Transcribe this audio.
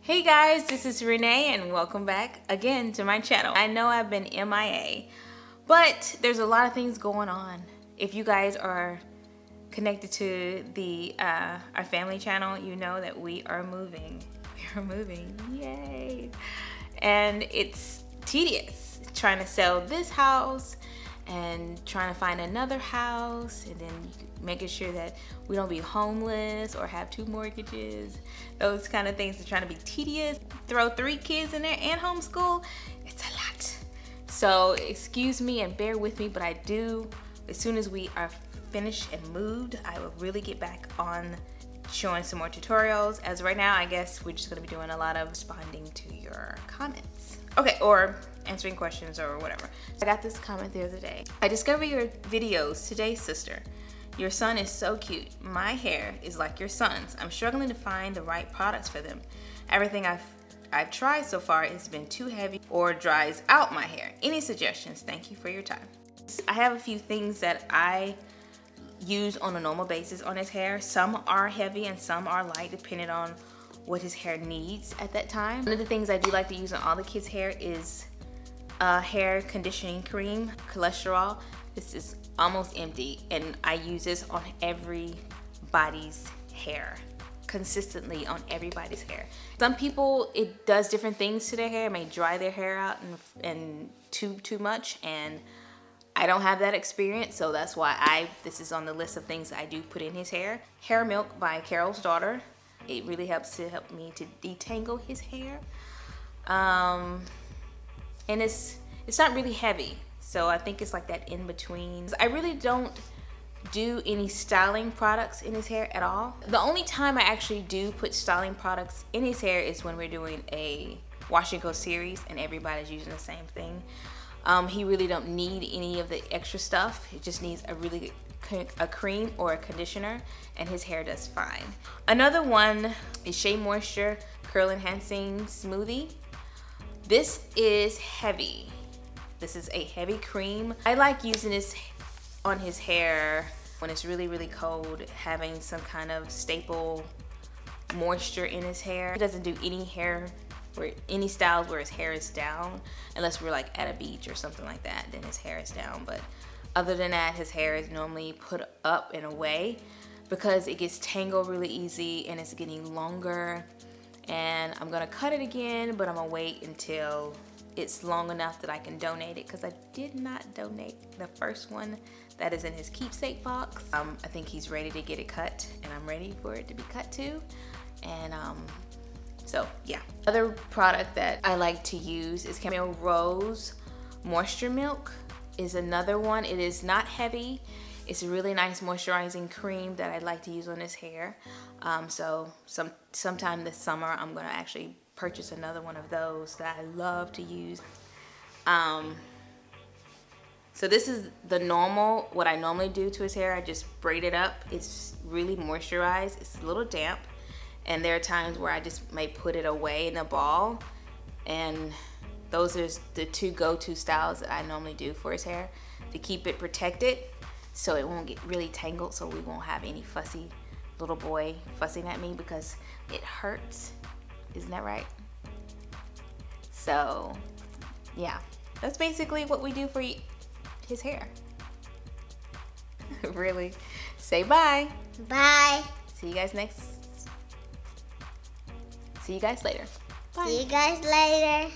Hey guys, this is Renee and welcome back again to my channel. I know I've been MIA, but there's a lot of things going on. If you guys are connected to the our family channel, you know that we are moving. We are moving, yay! And it's tedious trying to sell this house and trying to find another house, and then making sure that we don't be homeless or have 2 mortgages. Those kind of things are trying to be tedious. Throw 3 kids in there and homeschool, it's a lot. So excuse me and bear with me, but I do, as soon as we are finished and moved, I will really get back on showing some more tutorials. As right now, I guess we're just gonna be doing a lot of responding to your comments. Okay, or answering questions or whatever. I got this comment the other day. I discovered your videos today, sister. Your son is so cute. My hair is like your son's. I'm struggling to find the right products for them. Everything I've tried so far has been too heavy or dries out my hair. Any suggestions? Thank you for your time. I have a few things that I use on a normal basis on his hair. Some are heavy and some are light, depending on what his hair needs at that time. One of the things I do like to use on all the kids' hair is hair conditioning cream, cholesterol. This is almost empty, and I use this on everybody's hair, consistently on everybody's hair. Some people, it does different things to their hair. It may dry their hair out and too much, and I don't have that experience, so that's why this is on the list of things I do put in his hair. Hair Milk by Carol's Daughter. It really helps me to detangle his hair. And it's not really heavy, so I think it's like that in between. I really don't do any styling products in his hair at all. The only time I actually do put styling products in his hair is when we're doing a wash and go series and everybody's using the same thing. He really don't need any of the extra stuff. He just needs a cream or a conditioner, and his hair does fine. Another one is Shea Moisture Curl Enhancing Smoothie. This is heavy. This is a heavy cream. I like using this on his hair when it's really, really cold, having some kind of staple moisture in his hair. He doesn't do any styles where his hair is down, unless we're like at a beach or something like that, then his hair is down. But other than that, his hair is normally put up and away because it gets tangled really easy and it's getting longer. And I'm gonna cut it again, but I'm gonna wait until it's long enough that I can donate it, because I did not donate the first one that is in his keepsake box. I think he's ready to get it cut, and I'm ready for it to be cut too. And so yeah. Other product that I like to use is Camille Rose Moisture Milk is another one. It is not heavy. It's a really nice moisturizing cream that I like to use on his hair. So sometime this summer, I'm gonna actually purchase another one of those that I love to use. So this is what I normally do to his hair. I just braid it up. It's really moisturized. It's a little damp. And there are times where I just may put it away in a ball. And those are the 2 go-to styles that I normally do for his hair to keep it protected, so it won't get really tangled, so we won't have any fussy little boy fussing at me, because it hurts. Isn't that right? So yeah, that's basically what we do for his hair. Really. Say bye. Bye. See you guys later. Bye. See you guys later.